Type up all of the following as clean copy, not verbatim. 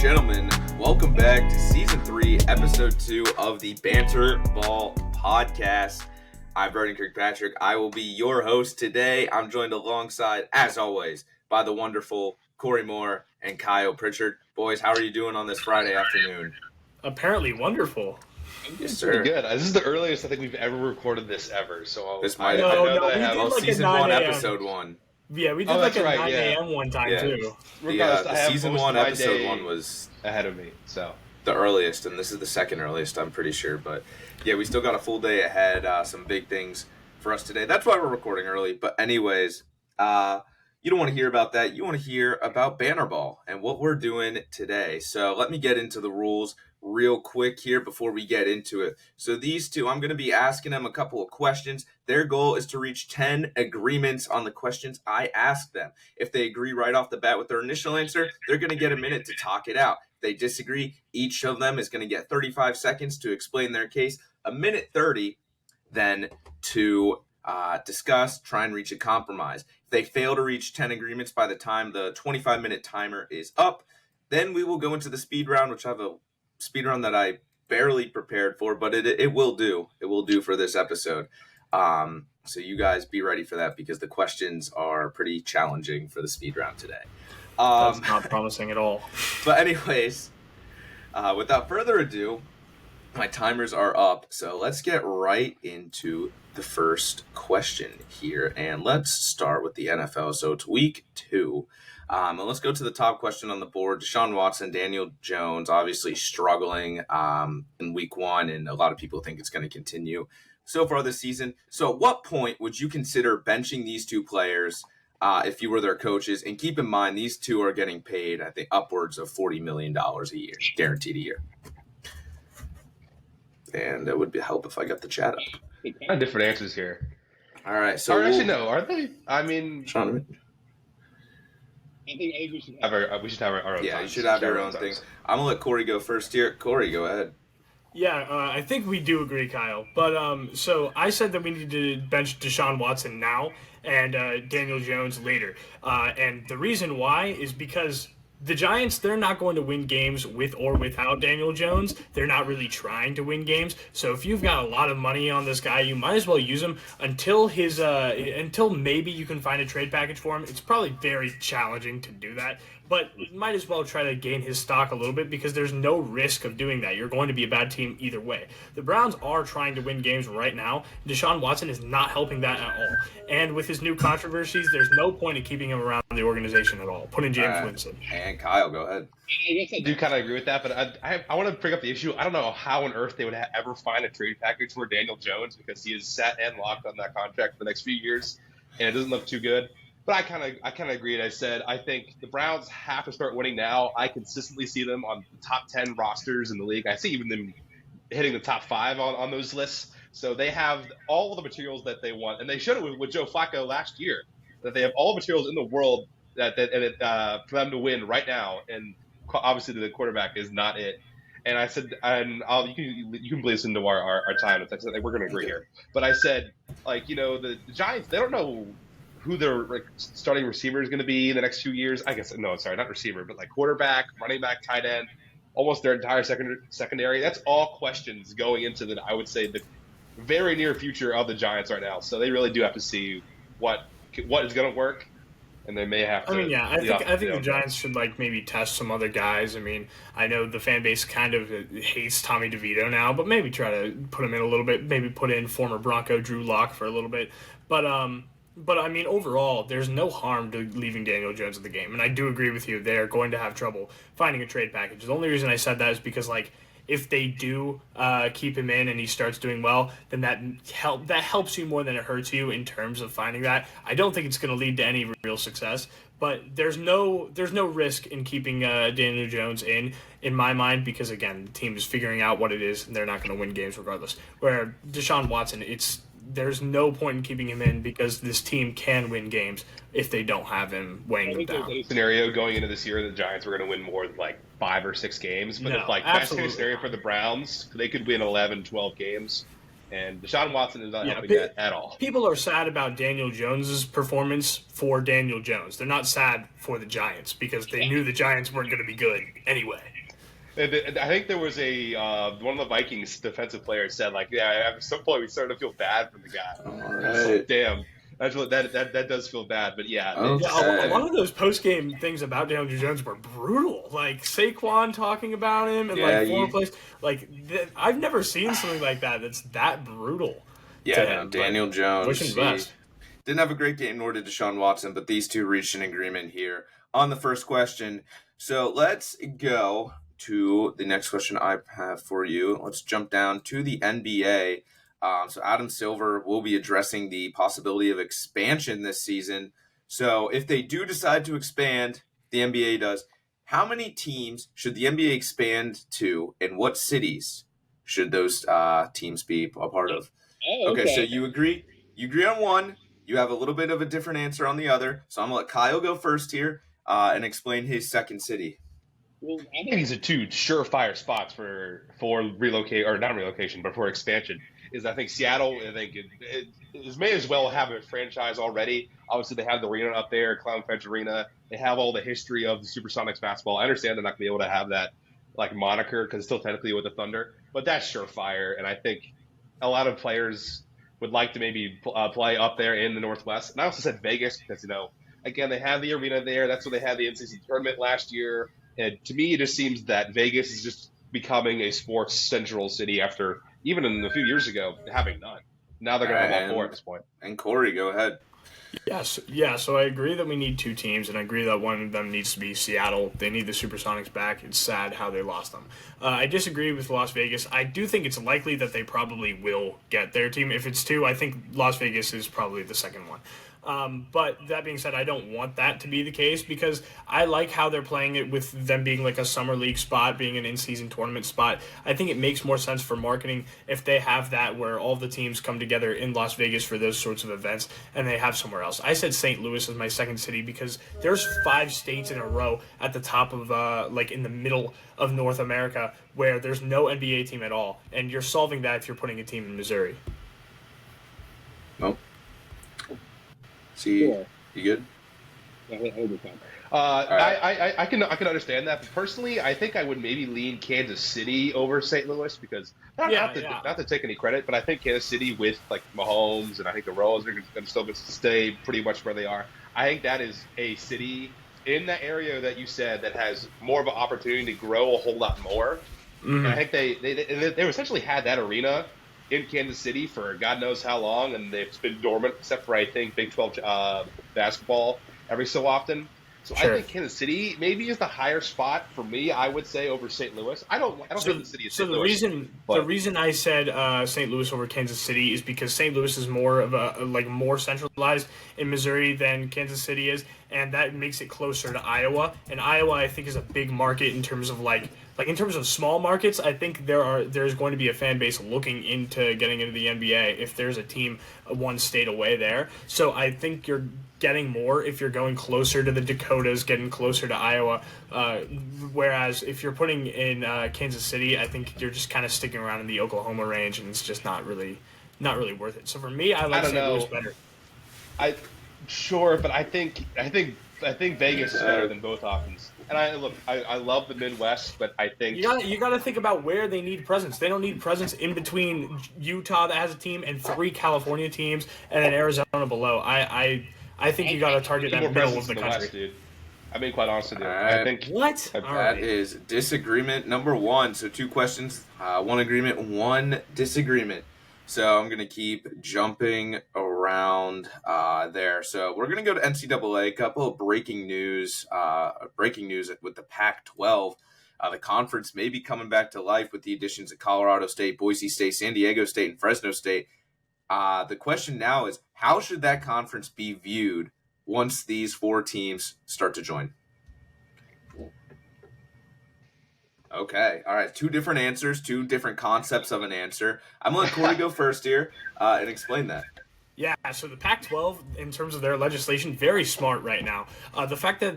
gentlemen, welcome back to Season 3, Episode 2 of the Banter Ball Podcast. I'm Brennan Kirkpatrick. I will be your host today. I'm joined alongside, as always, by the wonderful Korey and Kyle Pritchard. Boys, how are you doing on this Friday afternoon? Apparently wonderful. Yes, sir. Pretty good. This is the earliest I think we've ever recorded this ever. So This might Season 1, Episode 1. Yeah, we did like a 9 a.m. one time too. The Season 1, Episode 1 was ahead of me, so the earliest, and this is the second earliest, I'm pretty sure. But yeah, we still got a full day ahead. Some big things for us today. That's why we're recording early. But anyways, you don't want to hear about that. You want to hear about Banter Ball and what we're doing today. So let me get into the rules real quick here before we get into it. So these two, I'm going to be asking them a couple of questions. Their goal is to reach 10 agreements on the questions I ask them. If they agree right off the bat with their initial answer, they're going to get a minute to talk it out. If they disagree, each of them is going to get 35 seconds to explain their case, a minute 30 then to discuss, try and reach a compromise. If they fail to reach 10 agreements by the time the 25-minute timer is up, then we will go into the speed round, which I have a speed round that I barely prepared for, but it will do. It will do for this episode. So you guys be ready for that because the questions are pretty challenging for the speed round today. That's not promising at all. But anyways, without further ado, my timers are up. So let's get right into the first question here. And let's start with the NFL. So it's week 2. And let's go to the top question on the board. Deshaun Watson, Daniel Jones, obviously struggling in week 1, and a lot of people think it's going to continue so far this season. So at what point would you consider benching these two players if you were their coaches? And keep in mind, these two are getting paid, I think, upwards of $40 million a year, guaranteed a year. And it would help if I got the chat up. Kind of different answers here. All right. So actually, no, are they? I mean, Sean, I think we should have our own. Yeah, you should have your own thing. I'm gonna let Korey go first here. Korey, go ahead. Yeah, I think we do agree, Kyle. But so I said that we need to bench Deshaun Watson now and Daniel Jones later. And the reason why is because the Giants, they're not going to win games with or without Daniel Jones. They're not really trying to win games. So if you've got a lot of money on this guy, you might as well use him until until maybe you can find a trade package for him. It's probably very challenging to do that, but might as well try to gain his stock a little bit because there's no risk of doing that. You're going to be a bad team either way. The Browns are trying to win games right now. Deshaun Watson is not helping that at all. And with his new controversies, there's no point in keeping him around the organization at all. Put in James Winston. And Kyle, go ahead. I guess I do kind of agree with that, but I want to bring up the issue. I don't know how on earth they would ever find a trade package for Daniel Jones because he is set and locked on that contract for the next few years, and it doesn't look too good. But I kind of agreed. I said I think the Browns have to start winning now. I consistently see them on the top 10 rosters in the league. I see even them hitting the top 5 on those lists. So they have all of the materials that they want, and they showed it with Joe Flacco last year that they have all the materials in the world for them to win right now. And obviously the quarterback is not it. And I said, you can bleed this into our time. I said, we're going to agree here. But I said, the Giants, they don't know who their starting receiver is going to be in the next few years. I guess, no, sorry, not receiver, but quarterback, running back, tight end, almost their entire secondary. That's all questions going into I would say, the very near future of the Giants right now. So they really do have to see what is going to work. And they may have to. I mean, yeah, I think the Giants should maybe test some other guys. I mean, I know the fan base kind of hates Tommy DeVito now, but maybe try to put him in a little bit. Maybe put in former Bronco Drew Lock for a little bit. But I mean, overall, there's no harm to leaving Daniel Jones in the game. And I do agree with you; they are going to have trouble finding a trade package. The only reason I said that is because if they do keep him in and he starts doing well, then that helps you more than it hurts you in terms of finding that. I don't think it's going to lead to any real success, but there's no risk in keeping Daniel Jones in my mind because, again, the team is figuring out what it is and they're not going to win games regardless. Where Deshaun Watson, there's no point in keeping him in because this team can win games if they don't have him weighing them down. Any scenario going into this year, the Giants were going to win more than 5 or 6 games. But if best case scenario for the Browns, they could win 11, 12 games. And Deshaun Watson is not helping that at all. People are sad about Daniel Jones's performance for Daniel Jones. They're not sad for the Giants because they knew the Giants weren't going to be good anyway. And I think there was a one of the Vikings defensive players said like, yeah, at some point we started to feel bad for the guy. All It's like, right. damn, that's what that does feel bad. But yeah, it Yeah, just a Okay. lot of those post game things about Daniel Jones were brutal. Like Saquon talking about him and Yeah, like former you. players. Like I've never seen something like that that's that brutal Yeah, to no, him. But Daniel wish Jones. him the He best. didn't have a great game, nor did Deshaun Watson, but these two reached an agreement here on the first question. So let's go to the next question I have for you. Let's jump down to the NBA. So Adam Silver will be addressing the possibility of expansion this season. So if they do decide to expand, the NBA does. How many teams should the NBA expand to, and what cities should those teams be a part of? Oh, Okay, so okay. you agree? You agree on one. You have a little bit of a different answer on the other. So I'm gonna let Kyle go first here and explain his second city. Well, I think these are two surefire spots for relocate or not relocation, but for expansion. Is I think Seattle. I think it may as well have a franchise already. Obviously, they have the arena up there, Clown Fedge Arena. They have all the history of the Supersonics basketball. I understand they're not going to be able to have that like moniker because it's still technically with the Thunder, but that's surefire. And I think a lot of players would like to maybe play up there in the Northwest. And I also said Vegas because again they have the arena there. That's where they had the NCC tournament last year. And to me, it just seems that Vegas is just becoming a sports central city after even in a few years ago having none. Now they're going to have all four at And this point. Corey, go ahead. Yes, yeah. So I agree that we need two teams, and I agree that one of them needs to be Seattle. They need the Supersonics back. It's sad how they lost them. I disagree with Las Vegas. I do think it's likely that they probably will get their team. If it's two, I think Las Vegas is probably the second one. But that being said, I don't want that to be the case because I like how they're playing it with them being like a summer league spot, being an in-season tournament spot. I think it makes more sense for marketing if they have that where all the teams come together in Las Vegas for those sorts of events and they have somewhere else. I said St. Louis is my second city because there's 5 states in a row at the top of like in the middle of North America where there's no NBA team at all, and you're solving that if you're putting a team in Missouri. Nope. See, Sure. you good? I can understand that. But personally, I think I would maybe lean Kansas City over St. Louis because not to take any credit, but I think Kansas City with like Mahomes and I think the Royals are going to still stay pretty much where they are. I think that is a city in that area that you said that has more of an opportunity to grow a whole lot more. And I think they essentially had that arena in Kansas City for God knows how long, and it's been dormant except for I think Big 12 basketball every so often. So Sure. I think Kansas City maybe is the higher spot for me. I would say over St. Louis. I don't think the city is So St. the Louis. reason I said St. Louis over Kansas City is because St. Louis is more of a like more centralized in Missouri than Kansas City is, and that makes it closer to Iowa. And Iowa, I think, is a big market in terms of like in terms of small markets. I think there's going to be a fan base looking into getting into the NBA if there's a team one state away there. So I think you're getting more if you're going closer to the Dakotas, getting closer to Iowa. Whereas if you're putting in Kansas City, I think you're just kind of sticking around in the Oklahoma range, and it's just not really worth it. So for me, I like don't St. Louis know. better. Sure, but I think Vegas is better than both options. And I love the Midwest, but I think You got to think about where they need presence. They don't need presence in between Utah that has a team and 3 California teams and then Arizona below. I think you got to target that more middle presence of the in country. West, dude. I mean, quite honestly, dude. All I right. think What? All That right. is disagreement number 1. So 2 questions, 1 agreement, 1 disagreement. So I'm going to keep jumping around there. So we're going to go to NCAA. A couple of breaking news with the Pac-12. The conference may be coming back to life with the additions of Colorado State, Boise State, San Diego State, and Fresno State. The question now is, how should that conference be viewed once these 4 teams start to join? Okay, all right. 2 different answers, 2 different concepts of an answer. I'm going to let Corey go first here and explain that. Yeah, so the Pac-12, in terms of their legislation, very smart right now. The fact that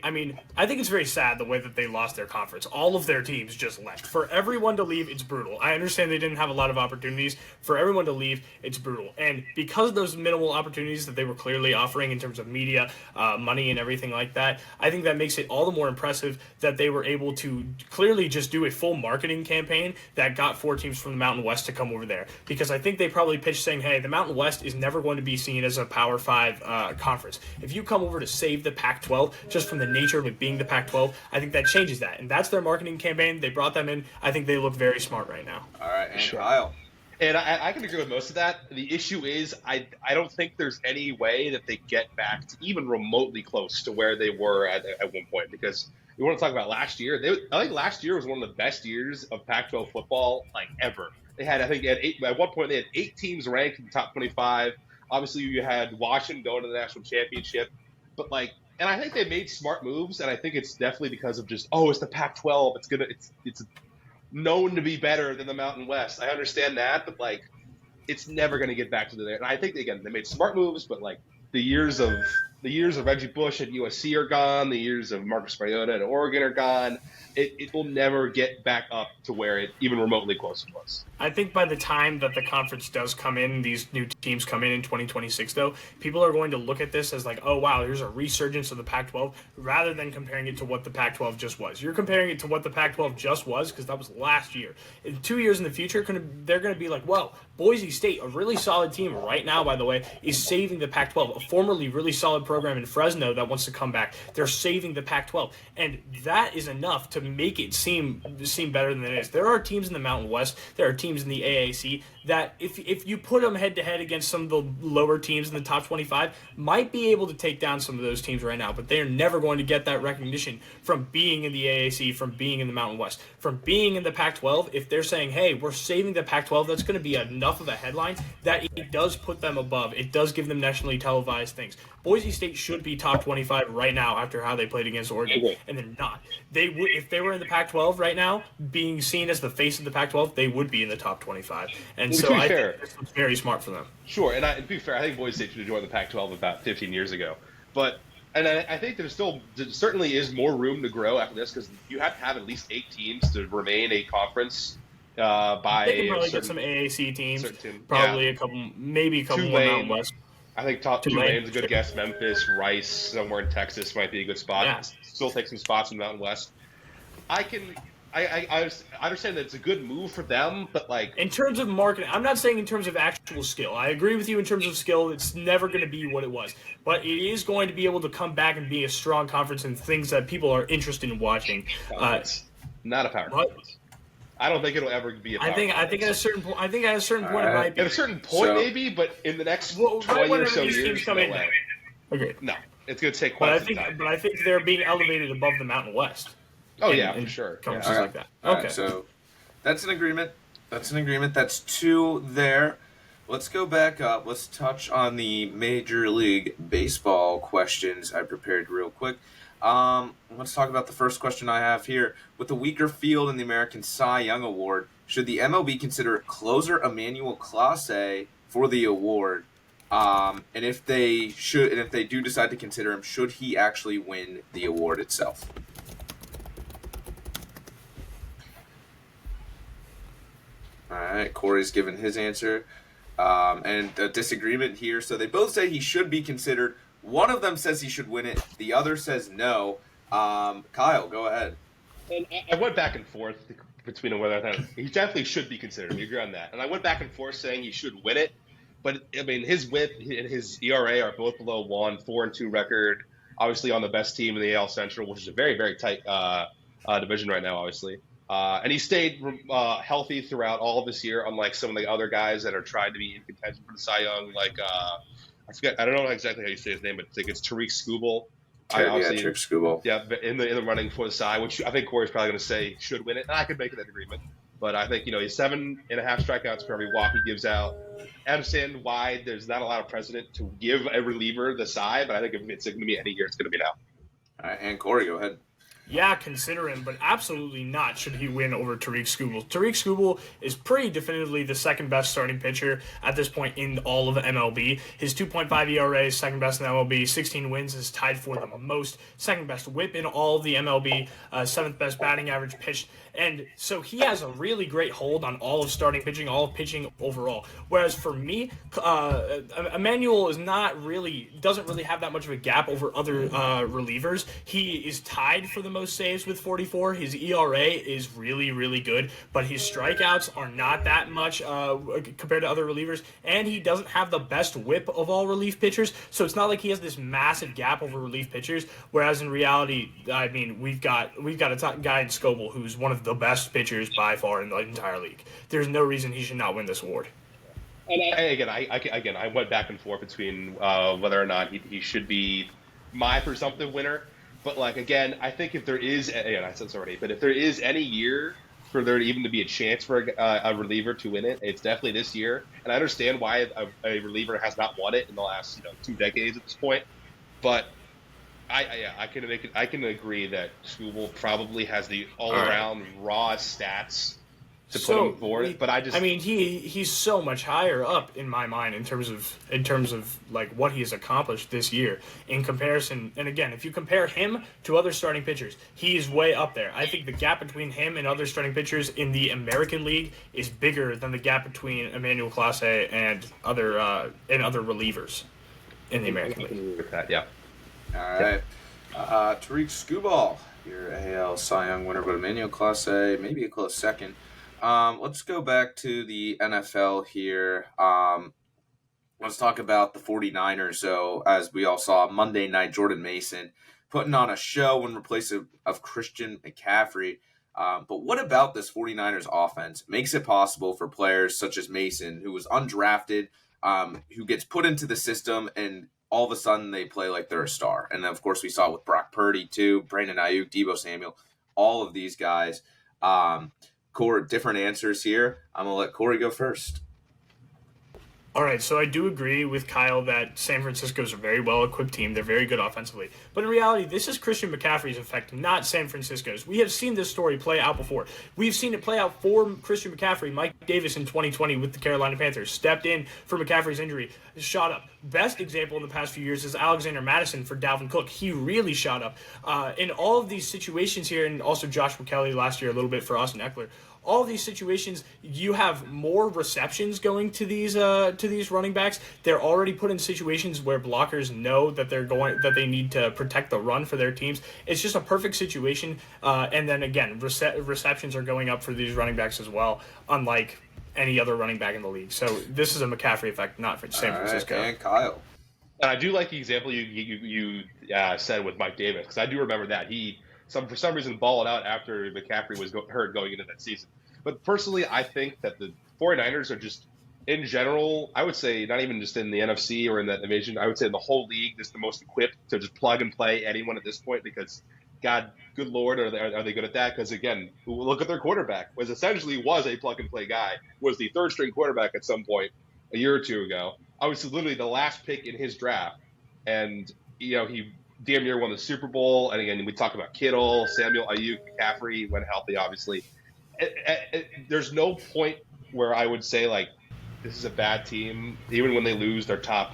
I think it's very sad the way that they lost their conference. All of their teams just left. For everyone to leave, it's brutal. I understand they didn't have a lot of opportunities. For everyone to leave, it's brutal. And because of those minimal opportunities that they were clearly offering in terms of media, money, and everything like that, I think that makes it all the more impressive that they were able to clearly just do a full marketing campaign that got 4 teams from the Mountain West to come over there. Because I think they probably pitched saying, hey, the Mountain West is never going to be seen as a Power 5 conference. If you come over to save the Pac-12, just from the nature of it being the Pac-12, I think that changes that. And that's their marketing campaign. They brought them in. I think they look very smart right now. All right, and Kyle. And I can agree with most of that. The issue is I don't think there's any way that they get back to even remotely close to where they were at one point. Because you want to talk about last year. I think last year was one of the best years of Pac-12 football ever. They had, I think, at one point they had 8 teams ranked in the top 25. Obviously, you had Washington going to the national championship, but and I think they made smart moves, and I think it's definitely because of just, it's the Pac-12, it's known to be better than the Mountain West. I understand that, but it's never going to get back to there. And I think again they made smart moves, but the years of Reggie Bush at USC are gone. The years of Marcus Mariota at Oregon are gone. It will never get back up to where it even remotely close was. I think by the time that the conference does come in, these new teams come in 2026, though, people are going to look at this as oh, wow, there's a resurgence of the Pac-12, rather than comparing it to what the Pac-12 just was. You're comparing it to what the Pac-12 just was because that was last year. In 2 years in the future, they're going to be whoa, Boise State, a really solid team right now, by the way, is saving the Pac-12, a formerly really solid program in Fresno that wants to come back. They're saving the Pac-12, and that is enough to make it seem better than it is. There are teams in the Mountain West, there are teams in the AAC that if you put them head-to-head against some of the lower teams in the top 25, might be able to take down some of those teams right now, but they're never going to get that recognition from being in the AAC, from being in the Mountain West, from being in the Pac-12. If they're saying, hey, we're saving the Pac-12, that's going to be enough of a headline that it does put them above. It does give them nationally televised things. Boise State should be top 25 right now after how they played against Oregon, and they're not. They would, if they were in the Pac-12 right now, being seen as the face of the Pac-12, they would be in the top 25. And so I think this was very smart for them. Sure, and to be fair, I think Boise State should have joined the Pac-12 about 15 years ago. But I think there certainly is more room to grow after this because you have to have at least 8 teams to remain a conference. By they can probably get some AAC teams, probably a couple, maybe a couple more Mountain West. I think top Tulane's a good guess. Memphis, Rice, somewhere in Texas might be a good spot. Yeah. Still take some spots in the Mountain West. I understand that it's a good move for them, but in terms of marketing, I'm not saying in terms of actual skill. I agree with you in terms of skill. It's never going to be what it was, but it is going to be able to come back and be a strong conference and things that people are interested in watching. Not a power conference. I don't think it'll ever be a power conference. I think at a certain point, it might be. At a certain point, maybe, but in the next 20 or so years, no way. Okay. No, it's going to take quite some time. But I think they're being elevated above the Mountain West. Oh, for sure. Conferences like that. Okay. Right, so that's an agreement. That's 2 there. Let's go back up. Let's touch on the Major League Baseball questions I prepared real quick. Let's talk about the first question I have here. With the weaker field in the American Cy Young Award, should the MLB consider closer Emmanuel Clase for the award? And if they do decide to consider him, should he actually win the award itself? All right, Corey's given his answer. And a disagreement here. So they both say he should be considered. One of them says he should win it. The other says no. Kyle, go ahead. And I went back and forth between whether I thought he definitely should be considered. We agree on that. And I went back and forth saying he should win it. But, I mean, his WHIP and his ERA are both below 1, 4-2 record. Obviously on the best team in the AL Central, which is a very, very tight division right now, obviously. And he stayed healthy throughout all of this year, unlike some of the other guys that are trying to be in contention for the Cy Young, I forget. I don't know exactly how you say his name, but I think it's Tariq Skubal. Tariq Skubal. Yeah, in the running for the Cy, which I think Corey's probably going to say should win it, and I could make that agreement. But I think he's 7.5 strikeouts for every walk he gives out. I understand why there's not a lot of precedent to give a reliever the Cy, but I think if it's going to be any year, it's going to be now. All right, and Corey, go ahead. Yeah, consider him, but absolutely not should he win over Tariq Skubal. Tariq Skubal is pretty definitively the second best starting pitcher at this point in all of MLB. His 2.5 ERA is second best in MLB. 16 wins is tied for the most. Second best whip in all of the MLB. Seventh best batting average pitched. And so he has a really great hold on all of starting pitching, all of pitching overall. Whereas for me, Emmanuel doesn't really have that much of a gap over other relievers. He is tied for the most saves with 44. His ERA is really, really good, but his strikeouts are not that much compared to other relievers, and he doesn't have the best whip of all relief pitchers, so it's not like he has this massive gap over relief pitchers, whereas in reality, I mean, we've got a guy in Scoble who's one of the best pitchers by far in the entire league. There's no reason he should not win this award. And I went back and forth between whether or not he should be my presumptive winner. But, like, again, I think if there is, I said this already, but if there is any year for there even to be a chance for a reliever to win it, it's definitely this year. And I understand why a reliever has not won it in the last 2 decades at this point. But I can agree that Skubal probably has the all-around raw stats to put him forward, but he's so much higher up in my mind in terms of like what he has accomplished this year in comparison. And again, if you compare him to other starting pitchers, he's way up there. I think the gap between him and other starting pitchers in the American League is bigger than the gap between Emmanuel Clase and other relievers in the American League. With that, yeah. All right, Tariq Skubal, your AL Cy Young winner, but Emmanuel Clase maybe a close second. Let's go back to the NFL here. Let's talk about the 49ers. So, as we all saw, Monday night, Jordan Mason putting on a show in replace of Christian McCaffrey. But what about this 49ers offense makes it possible for players such as Mason, who was undrafted, who gets put into the system, and all of a sudden they play like they're a star? And then, of course, we saw it with Brock Purdy, too, Brandon Ayuk, Deebo Samuel, all of these guys. Corey, different answers here. I'm going to let Corey go first. All right, so I do agree with Kyle that San Francisco's a very well-equipped team. They're very good offensively. But in reality, this is Christian McCaffrey's effect, not San Francisco's. We have seen this story play out before. We've seen it play out for Christian McCaffrey. Mike Davis in 2020 with the Carolina Panthers stepped in for McCaffrey's injury, shot up. Best example in the past few years is Alexander Madison for Dalvin Cook. He really shot up. In all of these situations here, and also Joshua Kelly last year a little bit for Austin Eckler, all of these situations, you have more receptions going to these running backs. They're already put in situations where blockers know that they need to protect the run for their teams. It's just a perfect situation. And then again, receptions are going up for these running backs as well, unlike any other running back in the league. So this is a McCaffrey effect, not for San Francisco. And Kyle. And I do like the example you said with Mike Davis, because I do remember that he for some reason balled out after McCaffrey was hurt going into that season. But personally, I think that the 49ers are just, in general, I would say not even just in the NFC or in that division, I would say in the whole league, just the most equipped to just plug and play anyone at this point because, God, good Lord, are they good at that? Because, again, look at their quarterback, was a plug and play guy, was the third string quarterback at some point a year or two ago. Obviously, literally the last pick in his draft. And, he damn near won the Super Bowl. And again, we talk about Kittle, Samuel, Ayuk, McCaffrey, when healthy, obviously. There's no point where I would say, like, this is a bad team, even when they lose their top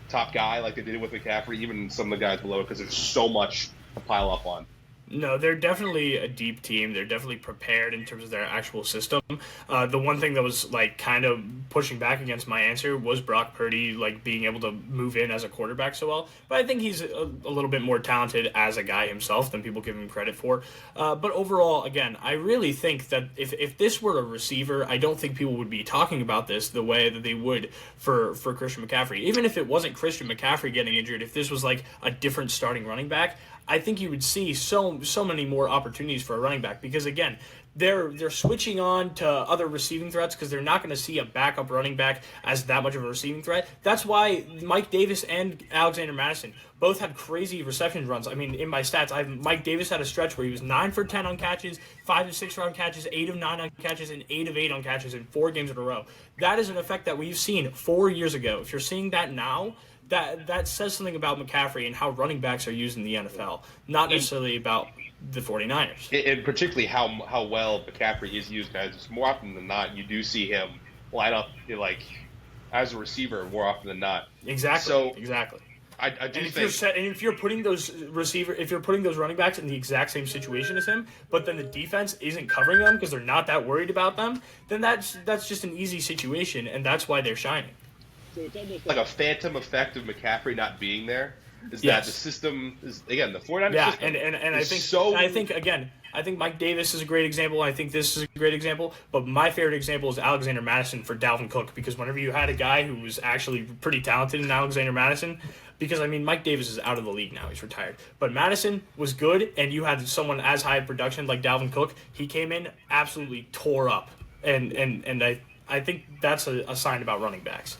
guy, like they did with McCaffrey, even some of the guys below, because there's so much to pile up on. No, they're definitely a deep team. They're definitely prepared in terms of their actual system. The one thing that was like kind of pushing back against my answer was Brock Purdy like being able to move in as a quarterback so well. But I think he's a little bit more talented as a guy himself than people give him credit for. But overall, again, I really think that if this were a receiver, I don't think people would be talking about this the way that they would for Christian McCaffrey. Even if it wasn't Christian McCaffrey getting injured, if this was like a different starting running back, I think you would see so many more opportunities for a running back because, again, they're switching on to other receiving threats because they're not going to see a backup running back as that much of a receiving threat. That's why Mike Davis and Alexander Madison both had crazy reception runs. I mean, in my stats, Mike Davis had a stretch where he was 9 for 10 on catches, 5 of 6 on catches, 8 of 9 on catches, and 8 of 8 on catches in 4 games in a row. That is an effect that we've seen 4 years ago. If you're seeing that now, that says something about McCaffrey and how running backs are used in the NFL, not necessarily about the 49ers. And particularly how well McCaffrey is used, guys. More often than not, you do see him line up as a receiver more often than not. Exactly. So exactly. I do and think. If you're putting those running backs in the exact same situation as him, but then the defense isn't covering them because they're not that worried about them, then that's just an easy situation, and that's why they're shining. So it's almost like a phantom effect of McCaffrey not being there. That the system is, again, the 49ers system. I think Mike Davis is a great example. I think this is a great example. But my favorite example is Alexander Madison for Dalvin Cook, because whenever you had a guy who was actually pretty talented in Alexander Madison, because, Mike Davis is out of the league now. He's retired. But Madison was good, and you had someone as high in production like Dalvin Cook. He came in, absolutely tore up. And I think that's a sign about running backs.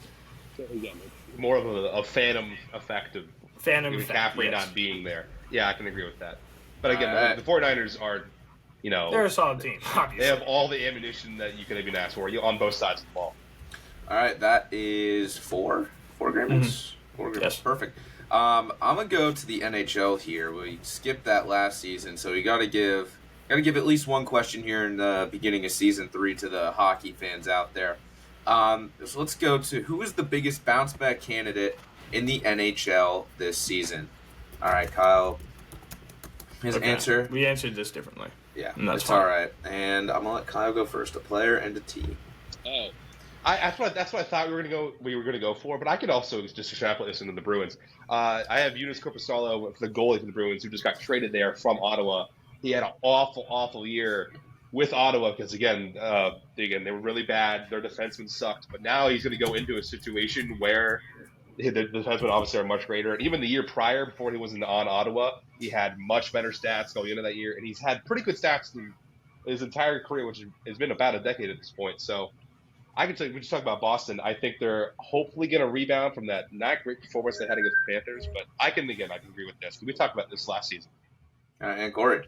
So, again, it's more of a phantom effect of McCaffrey not being there. Yeah, I can agree with that. But again, the 49ers are, they're a solid team, obviously. They have all the ammunition that you could even ask for on both sides of the ball. All right, that is four agreements. Mm-hmm. 4 agreements, yes. Perfect. I'm going to go to the NHL here. We skipped that last season, so we got to give at least one question here in the beginning of Season 3 to the hockey fans out there. So let's go to who is the biggest bounce-back candidate in the NHL this season? All right, Kyle. His answer. We answered this differently. Yeah, it's all right. And I'm gonna let Kyle go first. A player and a team. Oh, that's what I thought we were gonna go for. But I could also just extrapolate this into the Bruins. I have Joonas Korpisalo, the goalie for the Bruins, who just got traded there from Ottawa. He had an awful year with Ottawa because again they were really bad. Their defensemen sucked. But now he's gonna go into a situation where the defensemen obviously are much greater. And even the year prior, before he was on Ottawa, he had much better stats going into that year. And he's had pretty good stats through his entire career, which has been about a decade at this point. So I can tell you, we just talk about Boston. I think they're hopefully going to rebound from that not great performance they had against the Panthers. But I can agree with this. We talked about this last season. And Korey.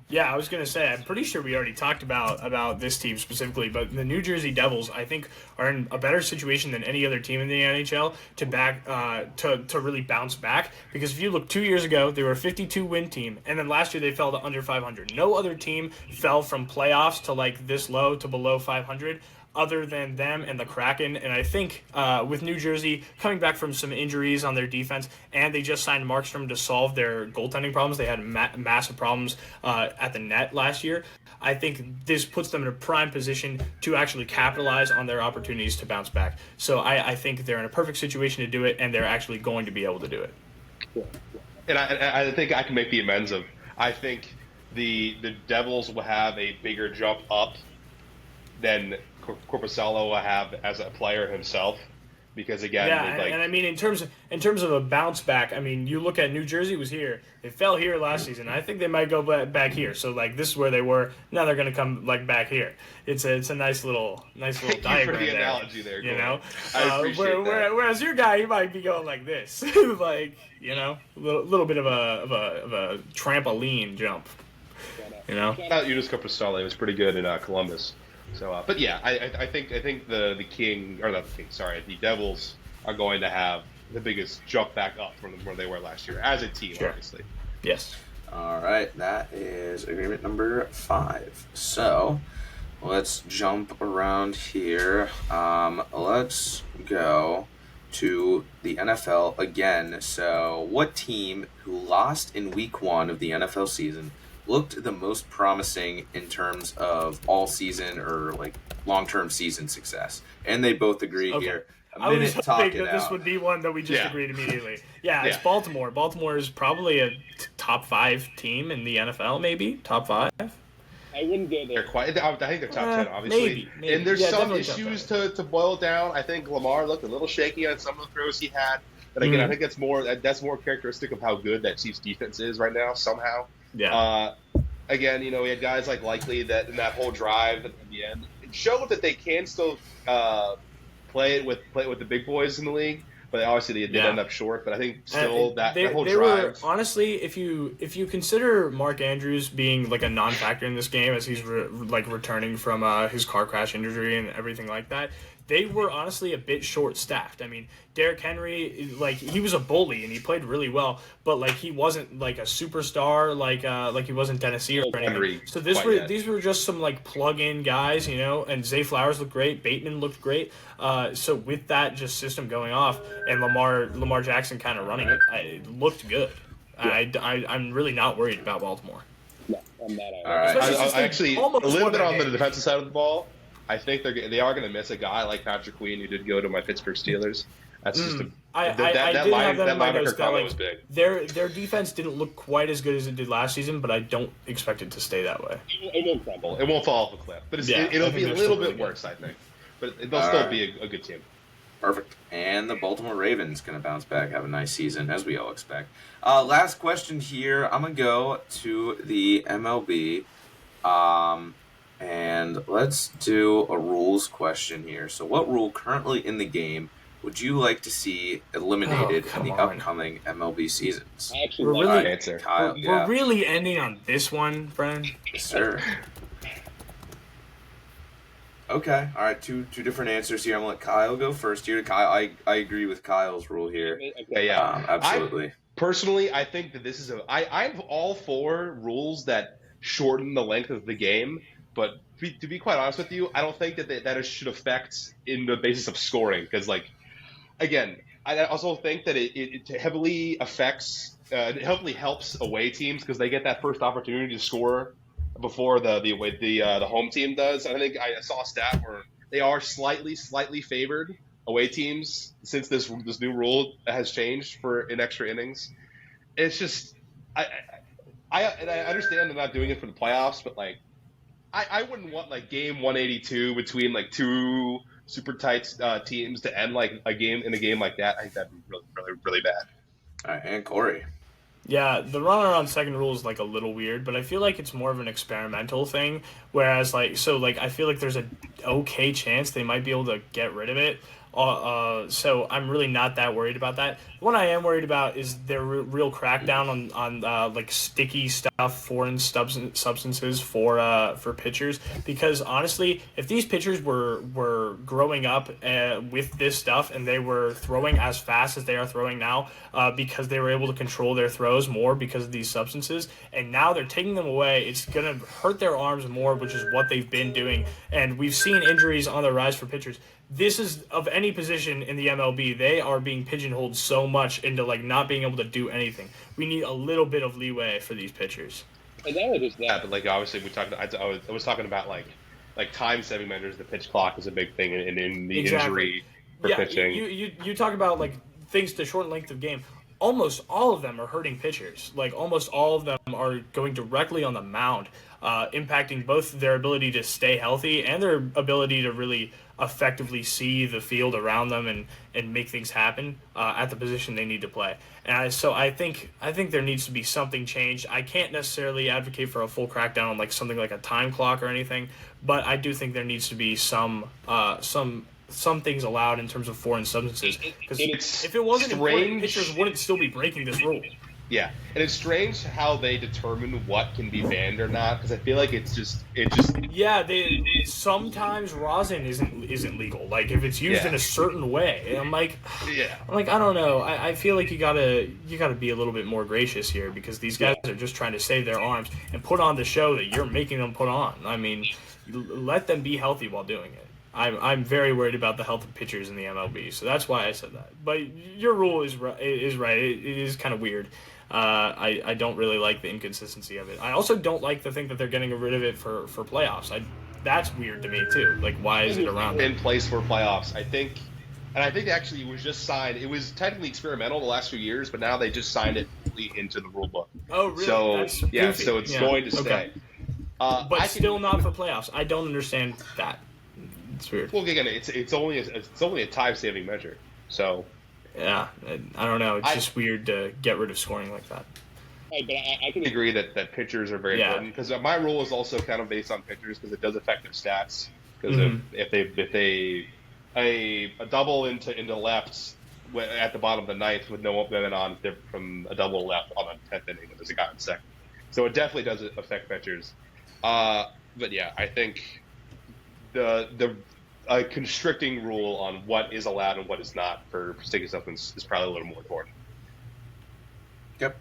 Yeah, I was going to say, I'm pretty sure we already talked about this team specifically, but the New Jersey Devils, I think, are in a better situation than any other team in the NHL to really bounce back. Because if you look 2 years ago, they were a 52-win team, and then last year they fell to under 500. No other team fell from playoffs to this low to below 500. Other than them and the Kraken. And I think with New Jersey coming back from some injuries on their defense, and they just signed Markstrom to solve their goaltending problems. They had massive problems at the net last year. I think this puts them in a prime position to actually capitalize on their opportunities to bounce back. So I think they're in a perfect situation to do it, and they're actually going to be able to do it. And I think I can make the amends of, I think the Devils will have a bigger jump up than Korpisalo will have as a player himself, because again, and in terms of a bounce back, you look at New Jersey was here, they fell here last season. I think they might go back here. So this is where they were. Now they're going to come back here. It's a nice little Thank diagram. You for the analogy there, I appreciate that. Whereas your guy, he might be going like this, a little bit of a trampoline jump. Shout out Joonas Korpisalo. He was pretty good in Columbus. So, but yeah, I think the Devils are going to have the biggest jump back up from where they were last year as a team, sure. Obviously. Yes. All right, that is agreement number 5. So let's jump around here. Let's go to the NFL again. So, what team who lost in Week 1 of the NFL season looked the most promising in terms of all season or long-term season success? And they both agree here. I was hoping that this would be one that we just agreed immediately. Yeah, it's Baltimore. Baltimore is probably a top 5 team in the NFL, maybe top 5. I wouldn't go there quite. I think they're top 10, obviously. Maybe. And there's some issues to boil it down. I think Lamar looked a little shaky on some of the throws he had. But again, I think that's more characteristic of how good that Chiefs defense is right now. Somehow. Yeah. Again, we had guys like Likely that in that whole drive at the end, it showed that they can still play it with the big boys in the league. But obviously they did end up short. But I think still that whole drive. Honestly, if you consider Mark Andrews being a non-factor in this game as he's returning from his car crash injury and everything like that, they were honestly a bit short-staffed. I mean, Derrick Henry, like, he was a bully and he played really well, but like he wasn't like a superstar like he wasn't Tennessee or anything. Henry So these were just some like plug-in guys, you know. And Zay Flowers looked great, Bateman looked great. So with that just system going off and Lamar Jackson kind of running it, it looked good. Yeah. I'm really not worried about Baltimore. No, I'm not. All right. I actually, a little bit on the defensive side of the ball, I think they are going to miss a guy like Patrick Queen, who did go to my Pittsburgh Steelers. That's just that linebacker combo was big. Their defense didn't look quite as good as it did last season, but I don't expect it to stay that way. It won't crumble. It won't fall off a cliff. But it'll be a little bit worse, I think. But they'll still be a good team. Perfect. And the Baltimore Ravens going to bounce back, have a nice season, as we all expect. Last question here. I'm going to go to the MLB. And let's do a rules question here. So what rule currently in the game would you like to see eliminated in the upcoming MLB seasons? I actually like that answer. Kyle, we're really ending on this one, Brennan? Yes, sir. Okay. All right. Two different answers here. I'm going to let Kyle go first here. Kyle, I agree with Kyle's rule here. Okay, yeah. Absolutely. Personally, I think that this is I'm all for rules that shorten the length of the game. But to be quite honest with you, I don't think that should affect in the basis of scoring. Because, like, again, I also think that it heavily affects, it heavily helps away teams because they get that first opportunity to score before the home team does. I think I saw a stat where they are slightly favored away teams since this new rule has changed in extra innings. It's just I understand they're not doing it for the playoffs, but like. I wouldn't want like game 182 between like two super tight teams to end like a game like that. I think that'd be really, really, really bad. All right, and Korey. Yeah, the runner on second rule is like a little weird, but I feel like it's more of an experimental thing. Whereas I feel like there's an okay chance they might be able to get rid of it. So I'm really not that worried about that. What I am worried about is their real crackdown on like sticky stuff, foreign substances for pitchers. Because honestly, if these pitchers were growing up with this stuff and they were throwing as fast as they are throwing now, because they were able to control their throws more because of these substances, and now they're taking them away, it's gonna hurt their arms more, which is what they've been doing. And we've seen injuries on the rise for pitchers. This is of any position in the MLB, they are being pigeonholed so much into like not being able to do anything. We need a little bit of leeway for these pitchers. And that was just that, but like obviously I was talking about like time saving measures. The pitch clock is a big thing in the injury for pitching. You talk about like things to shorten length of game. Almost all of them are hurting pitchers. Like almost all of them are going directly on the mound, impacting both their ability to stay healthy and their ability to really effectively see the field around them and make things happen at the position they need to play. And so I think there needs to be something changed. I can't necessarily advocate for a full crackdown on like something like a time clock or anything, but I do think there needs to be some things allowed in terms of foreign substances. Because if it wasn't important, pitchers wouldn't still be breaking this rule. Yeah, and it's strange how they determine what can be banned or not, because I feel like it just. Yeah, sometimes rosin isn't legal. Like if it's used in a certain way, and I'm like, I don't know. I feel like you gotta be a little bit more gracious here because these guys are just trying to save their arms and put on the show that you're making them put on. I mean, let them be healthy while doing it. I'm very worried about the health of pitchers in the MLB, so that's why I said that. But your rule is right. It is kind of weird. I don't really like the inconsistency of it. I also don't like the thing that they're getting rid of it for playoffs. That's weird to me too. Like, why is it around? In place for playoffs, I think actually it was just signed. It was technically experimental the last few years, but now they just signed it into the rule book. Oh, really? So That's so it's going to stay. Okay. But still not for playoffs. I don't understand that. It's weird. Well, again, it's only a time-saving measure. So. Yeah, I don't know. It's just weird to get rid of scoring like that. But I can agree that pitchers are very important because my rule is also kind of based on pitchers because it does affect their stats. Because if a double into left at the bottom of the ninth with no men on from a double left on the 10th inning when there's a guy on second, so it definitely does affect pitchers. But yeah, I think the a constricting rule on what is allowed and what is not for sticky substance is probably a little more important. Yep.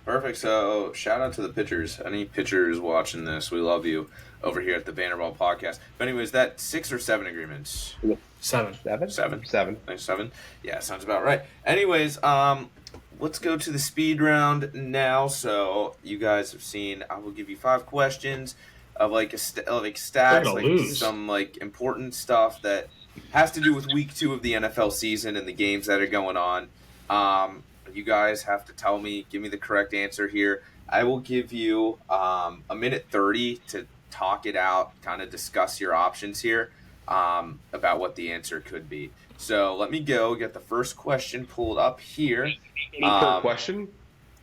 Perfect. So shout out to the pitchers. Any pitchers watching this, we love you over here at the Banter podcast. But anyways, that 6 or 7 agreements? 7. 7? 7. Nice, 7? Yeah, sounds about right. Anyways, let's go to the speed round now. So you guys have seen, I will give you 5 questions of like stats, like some like important stuff that has to do with week 2 of the NFL season and the games that are going on. You guys have to give me the correct answer here. I will give you a minute 30 to talk it out, kind of discuss your options here about what the answer could be. So let me get the first question pulled up here. Per question?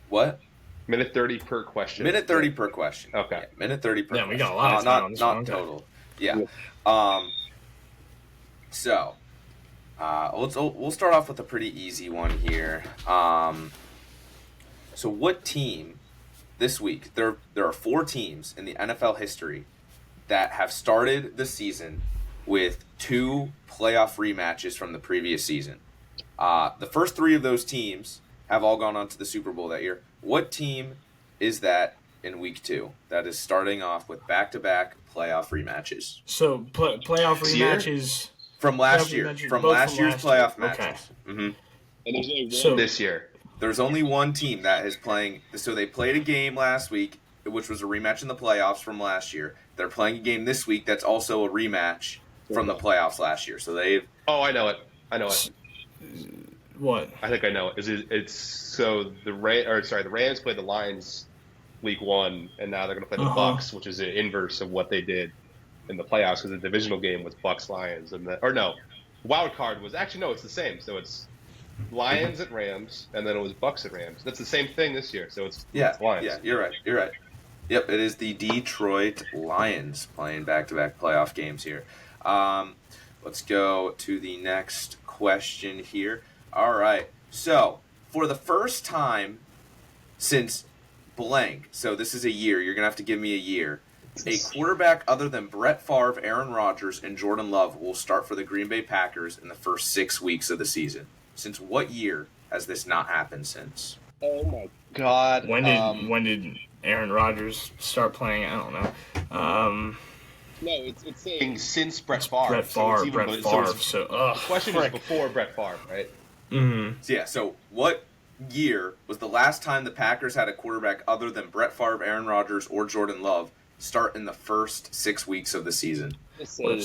What? Minute 30 per question. Minute 30 per question. Okay. Yeah, minute 30 per question. Yeah, we got a lot of time on this not one. total. Yeah. So, we'll start off with a pretty easy one here. So what team this week? There are 4 teams in the NFL history that have started the season with 2 playoff rematches from the previous season. The first 3 of those teams have all gone on to the Super Bowl that year. What team is that in week 2 that is starting off with back-to-back playoff rematches? So playoff rematches from last year, from last year's playoff matches. Okay. Mm-hmm. And there's only So- one. This year. There's only one team that is playing. So they played a game last week, which was a rematch in the playoffs from last year. They're playing a game this week that's also a rematch from the playoffs last year. So they've. Oh, I know it. What? I think I know it. It's so the Rams played the Lions week 1, and now they're going to play the Bucks, which is the inverse of what they did in the playoffs, because the divisional game was Bucks Lions, wild card was actually it's the same. So it's Lions at Rams, and then it was Bucks at Rams. That's the same thing this year. So it's Lions. Yeah, you're right. Yep, it is the Detroit Lions playing back-to-back playoff games here. Let's go to the next question here. All right. So, for the first time since blank, so this is a year, you're going to have to give me a year, a quarterback other than Brett Favre, Aaron Rodgers, and Jordan Love will start for the Green Bay Packers in the first 6 weeks of the season. Since what year has this not happened since? Oh my God. When did Aaron Rodgers start playing? I don't know. No, it's saying Since Brett Favre. Brett Favre. So, the question is before Brett Favre, right? Mm-hmm. So, so what year was the last time the Packers had a quarterback other than Brett Favre, Aaron Rodgers, or Jordan Love start in the first 6 weeks of the season? What a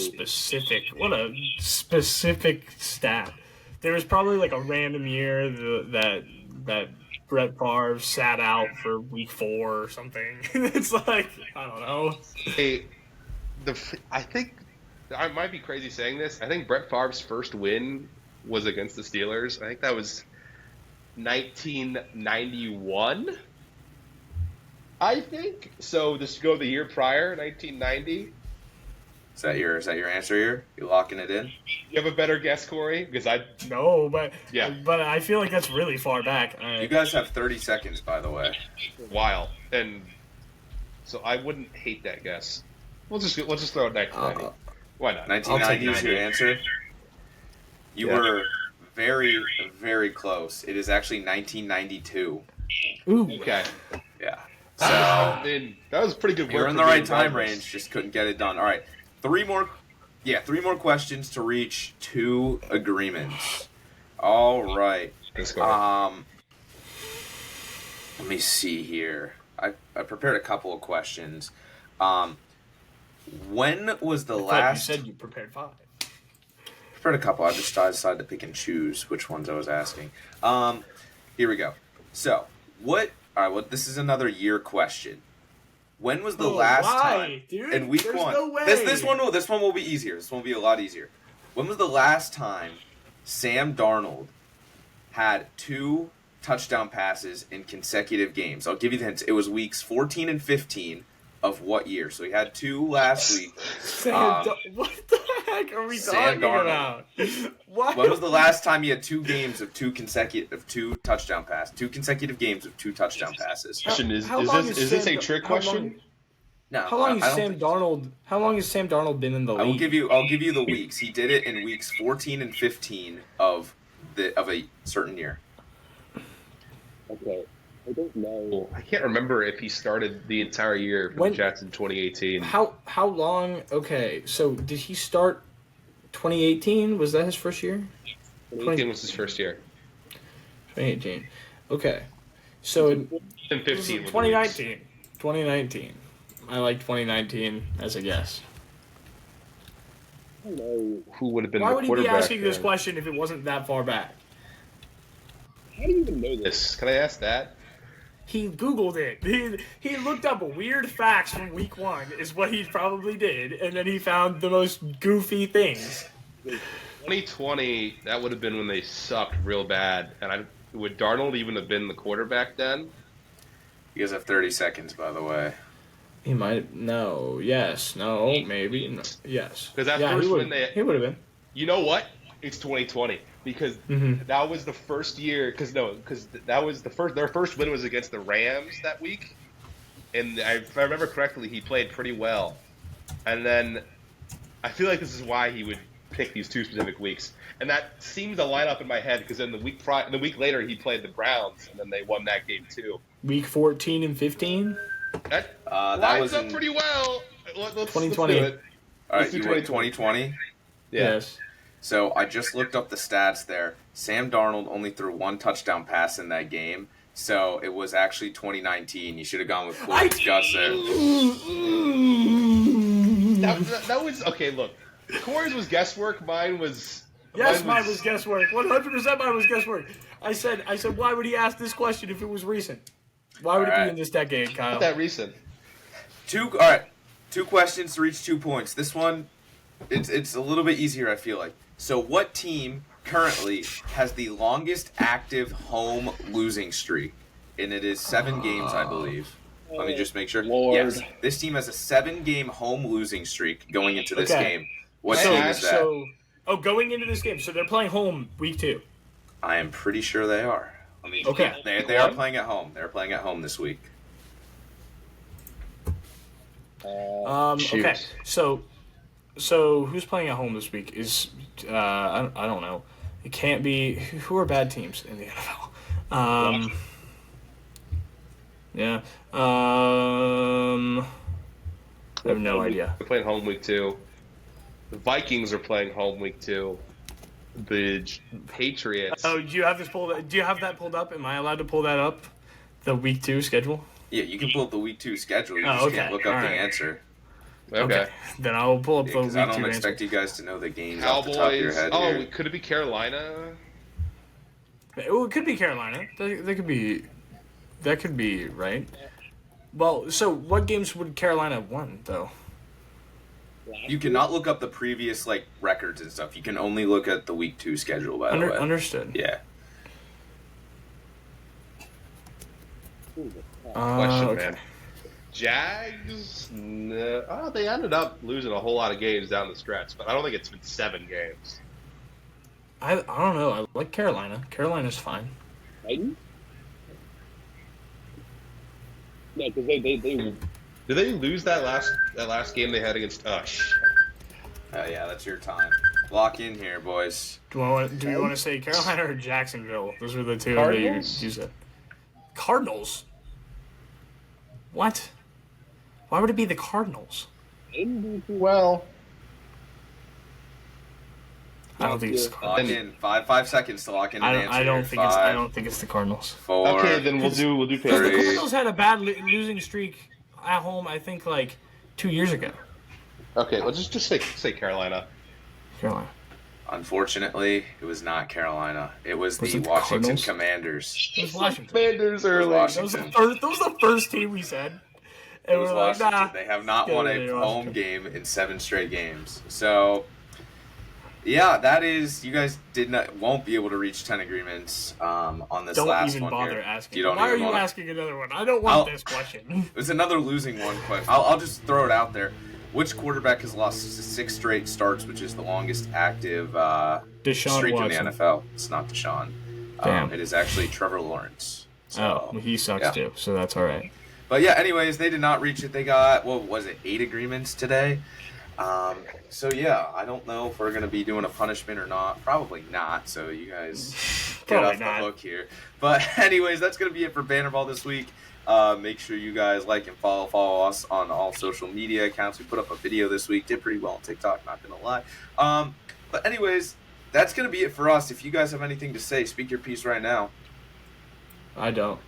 specific stat. There was probably like a random year that Brett Favre sat out for week 4 or something. It's like, I don't know. Hey, I think I might be crazy saying this. I think Brett Favre's first win was against the Steelers. I think that was 1991. I think so. Just go the year prior, 1990. Is that your answer here? You locking it in? You have a better guess, Corey? Because No, but yeah. But I feel like that's really far back. You guys have 30 seconds, by the way. Wild, and so I wouldn't hate that guess. We'll just throw it 1990. Why not? 1990 is your answer. You were very, very close. It is actually 1992. Ooh. Okay. Yeah. So that was pretty good work. You're in the right time range, just couldn't get it done. All right. 3 more questions to reach 2 agreements. All right. Let me see here. I prepared a couple of questions. When was the last? You said you prepared 5. Prepared a couple. I decided to pick and choose which ones I was asking. Here we go. So, what? All right. Well, this is another year question. When was the last time dude? in week There's 1? No way. This one will be easier. This one will be a lot easier. When was the last time Sam Darnold had 2 touchdown passes in consecutive games? I'll give you the hints. It was weeks 14 and 15 of what year? So he had 2 last week. What the heck are we Sam talking Darnold. about? What? When was the last time he had 2 games of 2 touchdown passes? 2 consecutive games of 2 touchdown passes. Question is How long this a trick question? No, How long I has don't Sam think- Darnold? How long has Sam Darnold been in the league? I'll give you the weeks. He did it in weeks 14 and 15 of a certain year. Okay. I don't know. I can't remember if he started the entire year for When- the Jets in 2018. How long? Okay, so did he start 2018? Was that his first year? 2018 was his first year. 2018. Okay, so in And 15 was the weeks. 2019. 2019. I like 2019 as a guess. I don't know. Who would have been Why the would he be quarterback asking this then? question if it wasn't that far back? How do you even know this? This. Can I ask that? He Googled it. He looked up weird facts from week 1 is what he probably did, and then he found the most goofy things. 2020, that would have been when they sucked real bad. And would Darnold even have been the quarterback then? You guys have 30 seconds, by the way. He might no, yes, no, maybe, no, yes. 'Cause that yeah, first he would, win they- he would have been. You know what? It's 2020 because that was the first year. Because that was their first win was against the Rams that week, and if I remember correctly, he played pretty well. And then I feel like this is why he would pick these two specific weeks, and that seems to line up in my head because then the week later he played the Browns, and then they won that game too. Week 14 and 15. That That lines was up in pretty well. Let's 2020. do it. All Let's right, do you went 2020. Yeah. Yes. So I just looked up the stats there. Sam Darnold only threw one touchdown pass in that game. So it was actually 2019. You should have gone with Corey's guts there. That was okay. Look, Corey's was guesswork. Mine was. Yes, mine was guesswork. 100% mine was guesswork. I said, why would he ask this question if it was recent? Why would it Alright. be in this decade, Kyle? Not that recent. All right. 2 questions to reach 2 points. This one, it's a little bit easier, I feel like. So what team currently has the longest active home losing streak? And it is 7 games, I believe. Let me just make sure. Lord. Yes, this team has a 7-game home losing streak going into this Okay. game. What So- team is that? Going into this game, so they're playing home week 2. I am pretty sure they are. I mean, Okay. they are playing at home. They're playing at home this week. Shoot. Okay, so who's playing at home this week? Is I don't know. It can't be. Who are bad teams in the NFL? Yeah. I have no idea. They're playing home week 2. The Vikings are playing home week 2. The Patriots. Oh, do you have this pulled? Do you have that pulled up? Am I allowed to pull that up? The week 2 schedule. Yeah, you can pull up the week 2 schedule. You Oh, just okay. can't look up All the right. answer. Okay. Then I'll pull up the Because week I 2 don't answer. expect you guys to know the games off the top of your Cowboys. head Oh, here. could it be Carolina? Well, it could be Carolina. That could be. That could be right. Well, so what games would Carolina have won though? You cannot look up the previous records and stuff. You can only look at the week 2 schedule. By the way, Understood. yeah. Question, okay. man. Jags? No. Oh, they ended up losing a whole lot of games down the stretch, but I don't think it's been 7 games. I don't know. I like Carolina. Carolina's fine. Titans? No, because they Did they lose that last game they had against us? Yeah, that's your time. Lock in here, boys. Do you want to say Carolina or Jacksonville? Those were the two Cardinals? that you said. Cardinals. What? Why would it be the Cardinals? didn't do well. I don't think it's the Lock Cardinals. in. 5 seconds to lock in an answer. I don't here. think it's. I 5, don't think it's the Cardinals. 4. Okay, then we'll do Because the Patriots. Cardinals had a bad losing streak at home. I think 2 years ago. Okay, let's just say Carolina. Carolina. Unfortunately, it was not Carolina. It was Was the it the Washington Cardinals? Commanders. It was Washington. Commanders It was early. That was Washington. the first team we said. And It was we're like, Washington. nah. They have not Yeah, won yeah, a yeah, home Washington. game in 7 straight games. So, yeah, that is. You guys won't be able to reach 10 agreements on this Don't last even one bother here. asking. You don't Why are even you wanna- asking another one? I don't want I'll- this question. It's another losing one question. I'll just throw it out there. Which quarterback has lost 6 straight starts, which is the longest active Deshaun streak Watson. in the NFL? It's not Deshaun. Damn. It is actually Trevor Lawrence. So, Oh, well, he sucks yeah. too, so that's all right. But yeah, anyways, they did not reach it. They got, 8 agreements today? So yeah, I don't know if we're going to be doing a punishment or not. Probably not, so you guys get off the hook here. But anyways, that's going to be it for Banterball this week. Make sure you guys like and follow us on all social media accounts. We put up a video this week. Did pretty well on TikTok, not going to lie. But anyways, that's going to be it for us. If you guys have anything to say, speak your piece right now. I don't.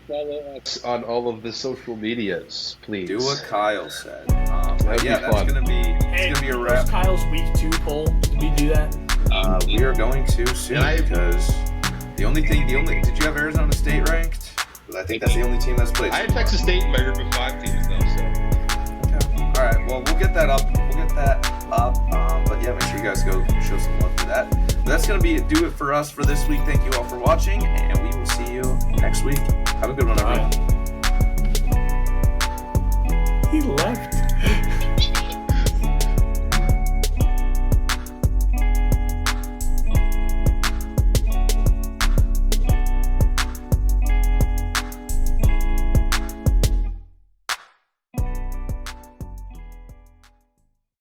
Follow us On all of the social medias, please. Do what Kyle said. That'd Yeah, be that's fun. gonna be a wrap. Kyle's week 2 poll. Did we do that? We are going to soon because did you have Arizona State ranked? Because I think that's the only team that's played. I had Texas State in my group of 5 teams though, so. Okay. All right. Well, we'll get that up. But yeah, make sure you guys go show some love to that. But that's gonna do it for us for this week. Thank you all for watching, and we will see you next week. Have a good one, everyone.